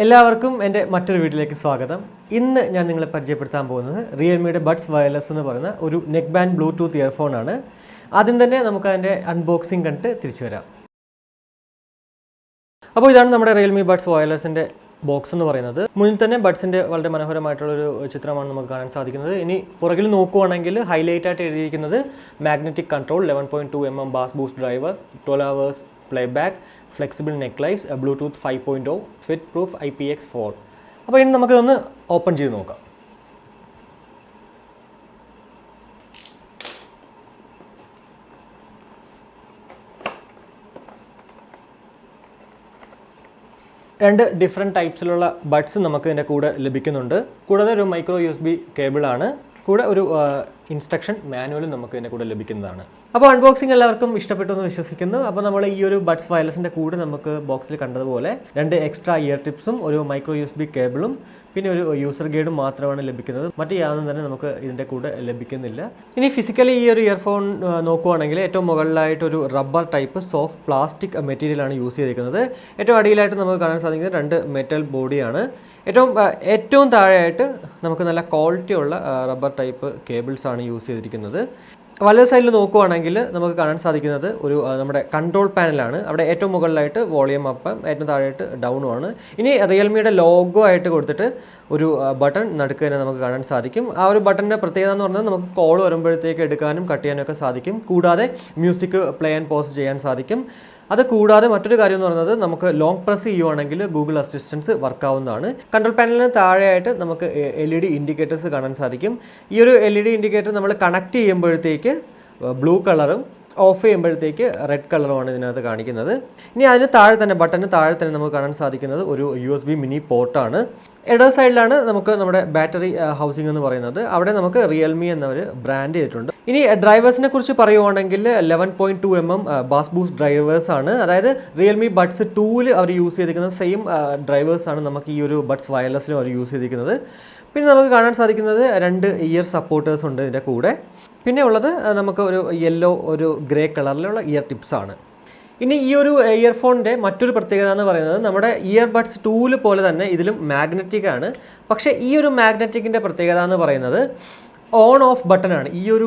എല്ലാവർക്കും എൻ്റെ മറ്റൊരു വീഡിയോയിലേക്ക് സ്വാഗതം. ഇന്ന് ഞാൻ നിങ്ങളെ പരിചയപ്പെടുത്താൻ പോകുന്നത് റിയൽമിയുടെ ബഡ്സ് വയർലെസ് എന്ന് പറയുന്ന ഒരു നെക്ക് ബാൻഡ് ബ്ലൂടൂത്ത് ഇയർഫോൺ ആണ്. ആദ്യം തന്നെ നമുക്ക് അതിൻ്റെ അൺബോക്സിംഗ് കണ്ടിട്ട് തിരിച്ചു വരാം. അപ്പോൾ ഇതാണ് നമ്മുടെ റിയൽമി ബഡ്സ് വയർലെസിൻ്റെ ബോക്സ് എന്ന് പറയുന്നത്. മുന്നിൽ തന്നെ ബഡ്സിൻ്റെ വളരെ മനോഹരമായിട്ടുള്ളൊരു ചിത്രമാണ് നമുക്ക് കാണാൻ സാധിക്കുന്നത്. ഇനി പുറകിൽ നോക്കുവാണെങ്കിൽ ഹൈലൈറ്റ് ആയിട്ട് എഴുതിയിരിക്കുന്നത് magnetic control, 11.2 mm bass boost driver, 12 hours playback, flexible necklace, Bluetooth 5.0, sweat proof IPX4. അപ്പോൾ ഇനി നമുക്കിതൊന്ന് ഓപ്പൺ ചെയ്ത് നോക്കാം. രണ്ട് ഡിഫറെൻറ്റ് ടൈപ്സിലുള്ള ബഡ്സ് നമുക്ക് ഇതിൻ്റെ കൂടെ ലഭിക്കുന്നുണ്ട്. കൂടാതെ ഒരു മൈക്രോ USB കേബിളാണ്. കൂടെ ഒരു ഇൻസ്ട്രക്ഷൻ മാനുവലും നമുക്ക് ഇതിൻ്റെ കൂടെ ലഭിക്കുന്നതാണ്. അപ്പോൾ അൺബോക്സിംഗ് എല്ലാവർക്കും ഇഷ്ടപ്പെട്ടു എന്ന് വിശ്വസിക്കുന്നു. അപ്പോൾ നമ്മൾ ഈ ഒരു ബഡ്സ് വയർലെസിൻ്റെ കൂടെ നമുക്ക് ബോക്സിൽ കണ്ടതുപോലെ 2 എക്സ്ട്രാ ഇയർ ടിപ്സും ഒരു മൈക്രോ USB കേബിളും പിന്നെ ഒരു യൂസർ ഗൈഡും മാത്രമാണ് ലഭിക്കുന്നത്. മറ്റ് യാതൊന്നും തന്നെ നമുക്ക് ഇതിൻ്റെ കൂടെ ലഭിക്കുന്നില്ല. ഇനി ഫിസിക്കലി ഈ ഒരു ഇയർഫോൺ നോക്കുവാണെങ്കിൽ ഏറ്റവും മുകളിലായിട്ട് ഒരു റബ്ബർ ടൈപ്പ് സോഫ്റ്റ് പ്ലാസ്റ്റിക് മെറ്റീരിയലാണ് യൂസ് ചെയ്തിരിക്കുന്നത്. ഏറ്റവും അടിയിലായിട്ട് നമുക്ക് കാണാൻ സാധിക്കുന്നത് 2 മെറ്റൽ ബോഡിയാണ്. ഏറ്റവും താഴെയായിട്ട് നമുക്ക് നല്ല ക്വാളിറ്റി ഉള്ള റബ്ബർ ടൈപ്പ് കേബിൾസ് ആണ് യൂസ് ചെയ്തിരിക്കുന്നത്. വലത് സൈഡിൽ നോക്കുവാണെങ്കിൽ നമുക്ക് കാണാൻ സാധിക്കുന്നത് ഒരു നമ്മുടെ കൺട്രോൾ പാനലാണ്. അവിടെ ഏറ്റവും മുകളിലായിട്ട് വോളിയം അപ്പും ഏറ്റവും താഴെയായിട്ട് ഡൗണും ആണ്. ഇനി റിയൽമിയുടെ ലോഗോ ആയിട്ട് കൊടുത്തിട്ട് ഒരു ബട്ടൺ നടുക്ക് തന്നെ നമുക്ക് കാണാൻ സാധിക്കും. ആ ഒരു ബട്ടണിൻ്റെ പ്രത്യേകത എന്ന് പറഞ്ഞാൽ നമുക്ക് കോൾ വരുമ്പോഴത്തേക്ക് എടുക്കാനും കട്ട് ചെയ്യാനും ഒക്കെ സാധിക്കും. കൂടാതെ മ്യൂസിക് പ്ലേ ആൻഡ് പോസ് ചെയ്യാൻ സാധിക്കും. അത് കൂടാതെ മറ്റൊരു കാര്യം എന്ന് പറയുന്നത് നമുക്ക് ലോങ് പ്രസ് ചെയ്യുവാണെങ്കിൽ ഗൂഗിൾ അസിസ്റ്റൻസ് വർക്കാവുന്നതാണ്. കൺട്രോൾ പാനലിന് താഴെയായിട്ട് നമുക്ക് LED ഇൻഡിക്കേറ്റേഴ്സ് കാണാൻ സാധിക്കും. ഈ ഒരു LED ഇൻഡിക്കേറ്റർ നമ്മൾ കണക്ട് ചെയ്യുമ്പോഴത്തേക്ക് ബ്ലൂ കളറും ഓഫ് ചെയ്യുമ്പോഴത്തേക്ക് റെഡ് കളറുമാണ് ഇതിനകത്ത് കാണിക്കുന്നത്. ഇനി അതിന് താഴെ തന്നെ ബട്ടണിന് താഴെ തന്നെ നമുക്ക് കാണാൻ സാധിക്കുന്നത് ഒരു USB മിനി പോർട്ടാണ്. ഇടത് സൈഡിലാണ് നമുക്ക് നമ്മുടെ ബാറ്ററി ഹൗസിംഗ് എന്ന് പറയുന്നത്. അവിടെ നമുക്ക് റിയൽമി എന്നവർ ബ്രാൻഡ് ചെയ്തിട്ടുണ്ട്. ഇനി ഡ്രൈവേഴ്സിനെ കുറിച്ച് പറയുവാണെങ്കിൽ 11.2 mm ബാസ് ബൂസ്റ്റ് ഡ്രൈവേഴ്സ് ആണ്. അതായത് റിയൽമി ബഡ്സ് 2ൽ അവർ യൂസ് ചെയ്തിരിക്കുന്ന സെയിം ഡ്രൈവേഴ്സ് ആണ് നമുക്ക് ഈ ഒരു ബഡ്സ് വയർലെസ്സിലും അവർ യൂസ് ചെയ്തിരിക്കുന്നത്. പിന്നെ നമുക്ക് കാണാൻ സാധിക്കുന്നത് 2 ഇയർ സപ്പോർട്ടേഴ്സ് ഉണ്ട് ഇതിൻ്റെ കൂടെ. പിന്നെ ഉള്ളത് നമുക്ക് ഒരു യെല്ലോ ഒരു ഗ്രേ കളറിലുള്ള ഇയർ ടിപ്സ് ആണ്. ഇനി ഈ ഒരു ഇയർഫോണിൻ്റെ മറ്റൊരു പ്രത്യേകത എന്ന് പറയുന്നത് നമ്മുടെ ഇയർ ബഡ്സ് 2ൽ പോലെ തന്നെ ഇതിലും മാഗ്നറ്റിക് ആണ്. പക്ഷേ ഈ ഒരു മാഗ്നറ്റിക്കിൻ്റെ പ്രത്യേകത എന്ന് പറയുന്നത് ഓൺ ഓഫ് ബട്ടൺ ആണ്. ഈ ഒരു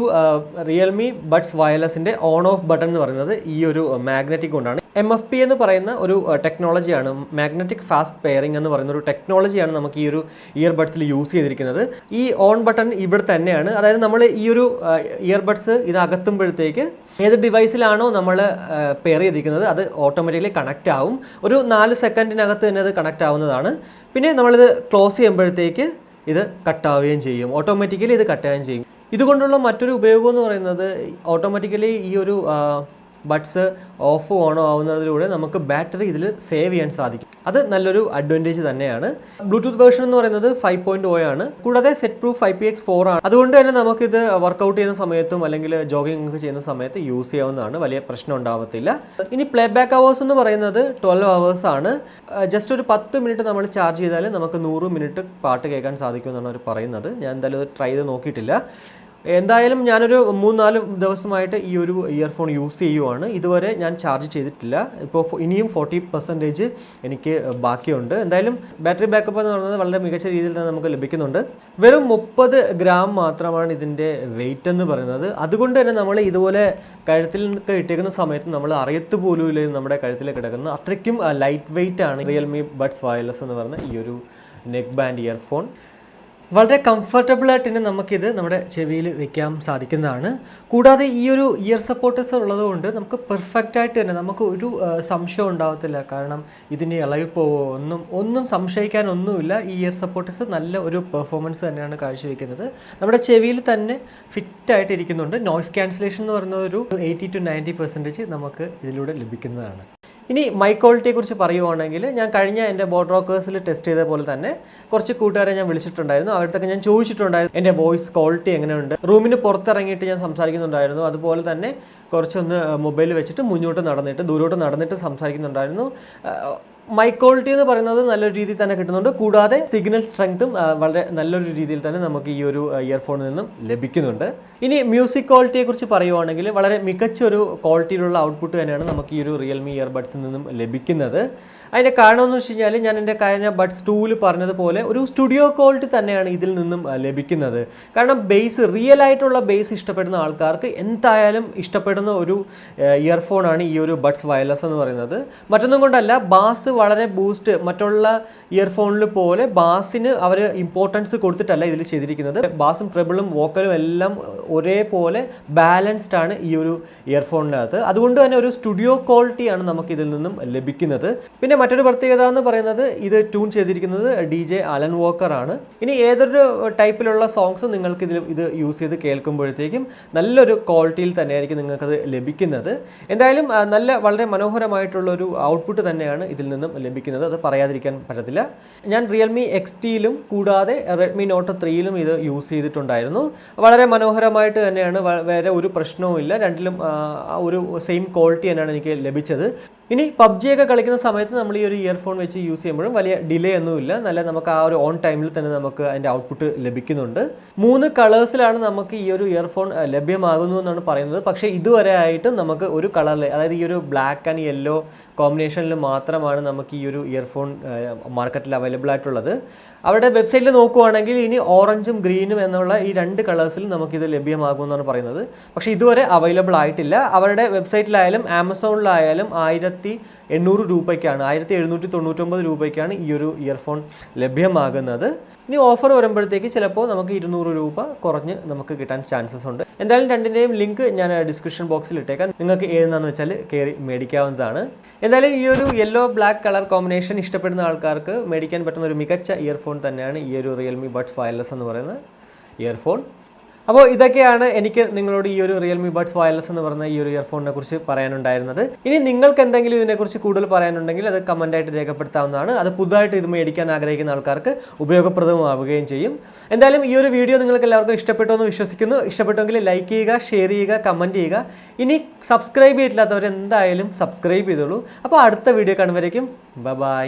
റിയൽമി ബഡ്സ് വയർലെസ്സിൻ്റെ ഓൺ ഓഫ് ബട്ടൺ എന്ന് പറയുന്നത് ഈ ഒരു മാഗ്നറ്റിക് കൊണ്ടാണ്. MFP എന്ന് പറയുന്ന ഒരു ടെക്നോളജിയാണ്, മാഗ്നറ്റിക് ഫാസ്റ്റ് പെയറിംഗ് എന്ന് പറയുന്ന ഒരു ടെക്നോളജിയാണ് നമുക്ക് ഈ ഒരു ഇയർ ബഡ്സിൽ യൂസ് ചെയ്തിരിക്കുന്നത്. ഈ ഓൺ ബട്ടൺ ഇവിടെ തന്നെയാണ്. അതായത് നമ്മൾ ഈ ഒരു ഇയർ ബഡ്സ് ഇത് അകത്തുമ്പോഴത്തേക്ക് ഏത് ഡിവൈസിലാണോ നമ്മൾ പെയർ ചെയ്തിരിക്കുന്നത് അത് ഓട്ടോമാറ്റിക്കലി കണക്റ്റ് ആവും. ഒരു 4 സെക്കൻഡിനകത്ത് തന്നെ അത് കണക്റ്റ് ആവുന്നതാണ്. പിന്നെ നമ്മളിത് ക്ലോസ് ചെയ്യുമ്പോഴത്തേക്ക് ഇത് കട്ടാവുകയും ചെയ്യും. ഓട്ടോമാറ്റിക്കലി ഇത് കട്ടാവുകയും ചെയ്യും. ഇതുകൊണ്ടുള്ള മറ്റൊരു ഉപയോഗം എന്ന് പറയുന്നത് ഓട്ടോമാറ്റിക്കലി ഈ ഒരു ബഡ്സ് ഓഫ് ഓണോ ആവുന്നതിലൂടെ നമുക്ക് ബാറ്ററി ഇതിൽ സേവ് ചെയ്യാൻ സാധിക്കും. അത് നല്ലൊരു അഡ്വാൻറ്റേജ് തന്നെയാണ്. ബ്ലൂടൂത്ത് വേർഷൻ എന്ന് പറയുന്നത് 5.0 ആണ്. കൂടാതെ സെറ്റ് പ്രൂഫ് IPX4 ആണ്. അതുകൊണ്ട് തന്നെ നമുക്കിത് വർക്കൗട്ട് ചെയ്യുന്ന സമയത്തും അല്ലെങ്കിൽ ജോഗിംഗ് ഒക്കെ ചെയ്യുന്ന സമയത്ത് യൂസ് ചെയ്യാവുന്നതാണ്. വലിയ പ്രശ്നം ഉണ്ടാവത്തില്ല. ഇനി പ്ലേ ബാക്ക് അവേഴ്സ് എന്ന് പറയുന്നത് 12 hours ആണ്. ജസ്റ്റ് ഒരു 10 മിനിറ്റ് നമ്മൾ ചാർജ് ചെയ്താൽ നമുക്ക് 100 മിനിറ്റ് പാട്ട് കേൾക്കാൻ സാധിക്കുമെന്നാണ് അവർ പറയുന്നത്. ഞാൻ എന്തായാലും ഇത് ട്രൈ ചെയ്ത് നോക്കിയിട്ടില്ല. എന്തായാലും ഞാനൊരു 3-4 ദിവസമായിട്ട് ഈ ഒരു ഇയർഫോൺ യൂസ് ചെയ്യുവാണ്. ഇതുവരെ ഞാൻ ചാർജ് ചെയ്തിട്ടില്ല. ഇപ്പോൾ ഇനിയും 40% എനിക്ക് ബാക്കിയുണ്ട്. എന്തായാലും ബാറ്ററി ബാക്കപ്പ് എന്ന് പറയുന്നത് വളരെ മികച്ച രീതിയിൽ തന്നെ നമുക്ക് ലഭിക്കുന്നുണ്ട്. വെറും 30 ഗ്രാം മാത്രമാണ് ഇതിൻ്റെ വെയിറ്റ് എന്ന് പറയുന്നത്. അതുകൊണ്ട് തന്നെ നമ്മൾ ഇതുപോലെ കഴുത്തിൽ നിന്നൊക്കെ ഇട്ടേക്കുന്ന സമയത്ത് നമ്മൾ അറിയത്ത് പോലും ഇല്ല നമ്മുടെ കഴുത്തിലേക്ക് കിടക്കുന്നത്. അത്രയ്ക്കും ലൈറ്റ് വെയിറ്റ് ആണ് റിയൽമി ബഡ്സ് വയർലെസ് എന്ന് പറയുന്ന ഈ ഒരു നെക്ക് ബാൻഡ് ഇയർഫോൺ. വളരെ കംഫർട്ടബിളായിട്ട് തന്നെ നമുക്കിത് നമ്മുടെ ചെവിയിൽ വെക്കാൻ സാധിക്കുന്നതാണ്. കൂടാതെ ഈ ഒരു ഇയർ സപ്പോർട്ടേഴ്സ് ഉള്ളതുകൊണ്ട് നമുക്ക് പെർഫെക്റ്റായിട്ട് തന്നെ നമുക്ക് ഒരു സംശയം ഉണ്ടാകത്തില്ല. കാരണം ഇതിന് ഇളകി പോവോ ഒന്നും സംശയിക്കാനൊന്നുമില്ല. ഈ ഇയർ സപ്പോർട്ടേഴ്സ് നല്ല ഒരു പെർഫോമൻസ് തന്നെയാണ് കാഴ്ചവെക്കുന്നത്. നമ്മുടെ ചെവിയിൽ തന്നെ ഫിറ്റായിട്ട് ഇരിക്കുന്നുണ്ട്. നോയ്സ് ക്യാൻസലേഷൻ എന്ന് പറയുന്നത് ഒരു 80 to 90% നമുക്ക് ഇതിലൂടെ ലഭിക്കുന്നതാണ്. ഇനി മൈക്ക് ക്വാളിറ്റിയെ കുറിച്ച് പറയുവാണെങ്കിൽ ഞാൻ കഴിഞ്ഞ എൻ്റെ ബോട്ട് റോക്കേഴ്സിൽ ടെസ്റ്റ് ചെയ്ത പോലെ തന്നെ കുറച്ച് കൂട്ടുകാരെ ഞാൻ വിളിച്ചിട്ടുണ്ടായിരുന്നു. അവരുടെ ഞാൻ ചോദിച്ചിട്ടുണ്ടായിരുന്നു എൻ്റെ വോയിസ് ക്വാളിറ്റി എങ്ങനെയുണ്ട്. റൂമിന് പുറത്തിറങ്ങിയിട്ട് ഞാൻ സംസാരിക്കുന്നുണ്ടായിരുന്നു. അതുപോലെ തന്നെ കുറച്ചൊന്ന് മൊബൈൽ വെച്ചിട്ട് മുന്നോട്ട് നടന്നിട്ട് ദൂരോട്ട് നടന്നിട്ട് സംസാരിക്കുന്നുണ്ടായിരുന്നു. മൈക്ക് ക്വാളിറ്റി എന്ന് പറയുന്നത് നല്ലൊരു രീതിയിൽ തന്നെ കിട്ടുന്നുണ്ട്. കൂടാതെ സിഗ്നൽ സ്ട്രെങ്ത്തും വളരെ നല്ലൊരു രീതിയിൽ തന്നെ നമുക്ക് ഈ ഒരു ഇയർഫോണിൽ നിന്നും ലഭിക്കുന്നുണ്ട്. ഇനി മ്യൂസിക് ക്വാളിറ്റിയെ കുറിച്ച് പറയുവാണെങ്കിൽ വളരെ മികച്ച ഒരു ക്വാളിറ്റിയിലുള്ള ഔട്ട്പുട്ട് തന്നെയാണ് നമുക്ക് ഈ ഒരു റിയൽമി ഇയർബഡ്സിൽ നിന്നും ലഭിക്കുന്നത്. അതിൻ്റെ കാരണമെന്ന് വെച്ച് കഴിഞ്ഞാൽ ഞാൻ എൻ്റെ കഴിഞ്ഞ ബഡ്സ് 2-ൽ പറഞ്ഞതുപോലെ ഒരു സ്റ്റുഡിയോ ക്വാളിറ്റി തന്നെയാണ് ഇതിൽ നിന്നും ലഭിക്കുന്നത്. കാരണം റിയൽ ആയിട്ടുള്ള ബേസ് ഇഷ്ടപ്പെടുന്ന ആൾക്കാർക്ക് എന്തായാലും ഇഷ്ടപ്പെടുന്ന ഒരു ഇയർഫോണാണ് ഈ ഒരു ബഡ്സ് വയർലെസ് എന്ന് പറയുന്നത്. മറ്റൊന്നും കൊണ്ടല്ല, ബാസ് വളരെ ബൂസ്റ്റ് മറ്റുള്ള ഇയർഫോണിൽ പോലെ ബാസിന് അവർ ഇമ്പോർട്ടൻസ് കൊടുത്തിട്ടല്ല ഇതിൽ ചെയ്തിരിക്കുന്നത്. ബാസും ട്രെബിളും വോക്കലും എല്ലാം ഒരേപോലെ ബാലൻസ്ഡ് ആണ് ഈ ഒരു ഇയർഫോണിനകത്ത്. അതുകൊണ്ട് തന്നെ ഒരു സ്റ്റുഡിയോ ക്വാളിറ്റിയാണ് നമുക്ക് ഇതിൽ നിന്നും ലഭിക്കുന്നത്. പിന്നെ മറ്റൊരു പ്രത്യേകത എന്ന് പറയുന്നത് ഇത് ട്യൂൺ ചെയ്തിരിക്കുന്നത് DJ അലൻ വോക്കർ ആണ്. ഇനി ഏതൊരു ടൈപ്പിലുള്ള സോങ്സ് നിങ്ങൾക്ക് ഇത് യൂസ് ചെയ്ത് കേൾക്കുമ്പോഴത്തേക്കും നല്ലൊരു ക്വാളിറ്റിയിൽ തന്നെയായിരിക്കും നിങ്ങൾക്കത് ലഭിക്കുന്നത്. എന്തായാലും വളരെ മനോഹരമായിട്ടുള്ളൊരു ഔട്ട്പുട്ട് തന്നെയാണ് ഇതിൽ നിന്നും ലഭിക്കുന്നത്, അത് പറയാതിരിക്കാൻ പറ്റത്തില്ല. ഞാൻ റിയൽമി XT-ലും കൂടാതെ റെഡ്മി നോട്ട് 3-ലും ഇത് യൂസ് ചെയ്തിട്ടുണ്ടായിരുന്നു. വളരെ മനോഹരമായിട്ട് തന്നെയാണ്, വേറെ ഒരു പ്രശ്നവും ഇല്ല. രണ്ടിലും ഒരു സെയിം ക്വാളിറ്റി തന്നെയാണ് എനിക്ക് ലഭിച്ചത്. ഇനി PUBG ഒക്കെ കളിക്കുന്ന സമയത്ത് നമ്മൾ ഈ ഒരു ഇയർഫോൺ വെച്ച് യൂസ് ചെയ്യുമ്പോഴും വലിയ ഡിലേ ഒന്നുമില്ല, നല്ല നമുക്ക് ആ ഒരു ഓൺ ടൈമിൽ തന്നെ നമുക്ക് അതിൻ്റെ ഔട്ട്പുട്ട് ലഭിക്കുന്നുണ്ട്. 3 കളേഴ്സിലാണ് നമുക്ക് ഈ ഒരു ഇയർഫോൺ ലഭ്യമാകുന്നു എന്നാണ് പറയുന്നത്. പക്ഷേ ഇതുവരെ ആയിട്ട് നമുക്ക് ഒരു കളറിൽ, അതായത് ഈ ഒരു ബ്ലാക്ക് ആൻഡ് യെല്ലോ കോമ്പിനേഷനിൽ മാത്രമാണ് നമുക്ക് ഈ ഒരു ഇയർഫോൺ മാർക്കറ്റിൽ അവൈലബിൾ ആയിട്ടുള്ളത്. അവരുടെ വെബ്സൈറ്റിൽ നോക്കുവാണെങ്കിൽ ഇനി ഓറഞ്ചും ഗ്രീനും എന്നുള്ള ഈ 2 കളേഴ്സിൽ നമുക്കിത് ലഭ്യമാകുമെന്നാണ് പറയുന്നത്. പക്ഷേ ഇതുവരെ അവൈലബിൾ ആയിട്ടില്ല. അവരുടെ വെബ്സൈറ്റിലായാലും ആമസോണിലായാലും 1800 രൂപയ്ക്കാണ്, 1799 രൂപയ്ക്കാണ് ഈ ഒരു ഇയർഫോൺ ലഭ്യമാകുന്നത്. ഇനി ഓഫർ വരുമ്പോഴത്തേക്ക് ചിലപ്പോൾ നമുക്ക് 200 രൂപ കുറഞ്ഞ് നമുക്ക് കിട്ടാൻ ചാൻസസ് ഉണ്ട്. എന്തായാലും രണ്ടിൻ്റെയും ലിങ്ക് ഞാൻ ഡിസ്ക്രിപ്ഷൻ ബോക്സിൽ ഇട്ടേക്കാം, നിങ്ങൾക്ക് ഏതെന്നാന്ന് വെച്ചാൽ കയറി മേടിക്കാവുന്നതാണ്. എന്തായാലും ഈ ഒരു യെല്ലോ ബ്ലാക്ക് കളർ കോമ്പിനേഷൻ ഇഷ്ടപ്പെടുന്ന ആൾക്കാർക്ക് മേടിക്കാൻ പറ്റുന്ന ഒരു മികച്ച ഇയർഫോൺ തന്നെയാണ് ഈ ഒരു റിയൽമി ബഡ്സ് വയർലെസ് എന്ന് പറയുന്ന ഇയർഫോൺ. അപ്പോൾ ഇതൊക്കെയാണ് എനിക്ക് നിങ്ങളോട് ഈ ഒരു റിയൽമി ബഡ്സ് വയർലെസ് എന്ന് പറയുന്ന ഈ ഒരു ഇയർഫോണിനെ കുറിച്ച് പറയാനുണ്ടായിരുന്നത്. ഇനി നിങ്ങൾക്ക് എന്തെങ്കിലും ഇതിനെക്കുറിച്ച് കൂടുതൽ പറയാനുണ്ടെങ്കിൽ അത് കമൻറ്റായിട്ട് രേഖപ്പെടുത്താവുന്നതാണ്. അത് പുതുതായിട്ട് ഇത് മേടിക്കാൻ ആഗ്രഹിക്കുന്ന ആൾക്കാർക്ക് ഉപയോഗപ്രദമാവുകയും ചെയ്യും. എന്തായാലും ഈ ഒരു വീഡിയോ നിങ്ങൾക്ക് എല്ലാവർക്കും ഇഷ്ടപ്പെട്ടു എന്ന് വിശ്വസിക്കുന്നു. ഇഷ്ടപ്പെട്ടുവെങ്കിൽ ലൈക്ക് ചെയ്യുക, ഷെയർ ചെയ്യുക, കമൻറ്റ് ചെയ്യുക. ഇനി സബ്സ്ക്രൈബ് ചെയ്തിട്ടില്ലാത്തവർ എന്തായാലും സബ്സ്ക്രൈബ് ചെയ്തോളൂ. അപ്പോൾ അടുത്ത വീഡിയോ കാണുമ്പോഴേക്കും ബൈ.